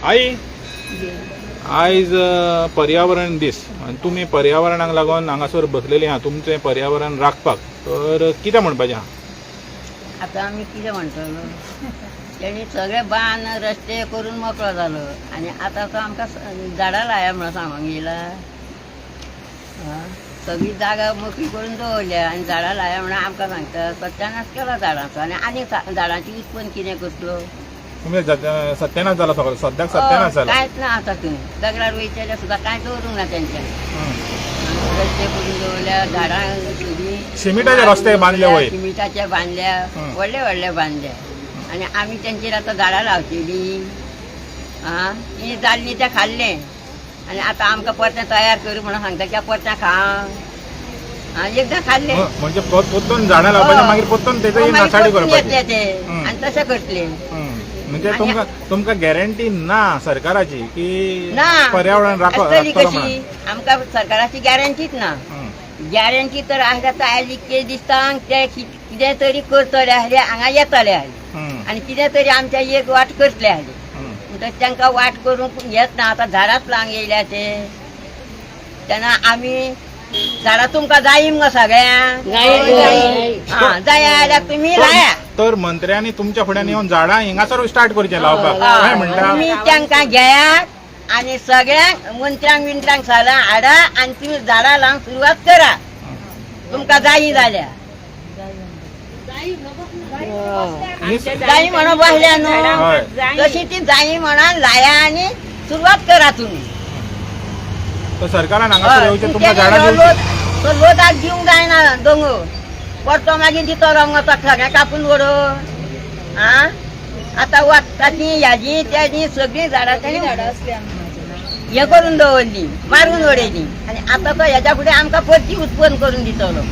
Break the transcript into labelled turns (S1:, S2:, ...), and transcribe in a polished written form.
S1: आई आयज पर्यावरण दीस आनी तुमी पर्यावरणाक लागून हांगासर बसलेली आहा तुमचें पर्यावरण राखपाक तर कितें म्हणपाचें आहा?
S2: आता आम्ही किती म्हणतो त्यांनी सगळे बांद रस्ते करून मोकळो जालो आणि आता तो आमकां झाडां लाया म्हणून सांगूंक येयला. सगळी जागा मोकळी करून दवरल्या आनी झाडां लाया म्हणून आमकां सांगता सत्यानाश केला झाडांचो आनी झाडांची उत्पन्न कितें करतलो?
S1: तुमी सत्यानाश जाला सगळो सद्याक सत्यानाश जाला
S2: कांयच ना आतां थंय दगडार वयतले सुद्दां कांय दवरूंक ना तेंच्यान. रस्ते करून दवरल्या झाडां सगळीं
S1: सिमिटाचे रस्ते बांदले वयर
S2: सिमिटाचे बांदल्या व्हडले व्हडले बांदल्या आनी आमी तेंचेर आतां झाडां लावचेली. ती जाल्ली तें खाल्लें आनी आतां आमकां परतें तयार कर म्हणून सांगता की परतें खा. एकदां खाल्लें
S1: म्हणजे पोत्तून झाडां लावपाचें मागीर पोत्तून तेजो नासाडी करपाची
S2: ते आनी तशें करतले.
S1: म्हणजे तुमकां गॅरंटी ना सरकाराची की
S2: ना
S1: पर्यावरण
S2: आसतली
S1: राखतलो
S2: कशी आमकां सरकाराची गॅरंटीच ना. गॅरंटी तर आसता आयज इतके दिसता ते कितें तरी करतले आहले हांगा येतले आहले आनी कितें तरी आमच्या एक वाट करतले आहले म्हणटच तांकां वाट करूंक येत ना. आतां झाडांच लावंक येयल्या ते तेन्ना आमी झाडां तुमकां जाय मुगो सगळ्यांक जाय जाल्यार तुमी लाया.
S1: तर मंत्र्यांनी तुमच्या फुड्यान येवन झाडां हिंगासर स्टार्ट करचें लावपाक काय म्हणटा?
S2: तुमी तांकां घेयात आनी सगळ्यांक मंत्र्यांक विंत्र्यांक सगळ्यांक हाडा आनी तुमी झाडां लावंक सुरवात करा तुमकां जायी जाल्यार. जायी म्हणून बसल्या न्हू तशी ती जायी म्हणून लाया आनी सुरवात करा तुमी.
S1: तर सरकारान हांगासर येवचें तुमकां झाडां दिवची.
S2: लोटाक दिवंक जायना दोंगो परतो मागीर दितो रंग तो सगळें कापून उडोवन. आतां वखदाची ह्याची त्याची सगळीं झाडां तेणी हे करून दवरली मारून उडयली आनी आतां तो हेच्या फुडें आमकां परती उत्पन्न करून दितलो.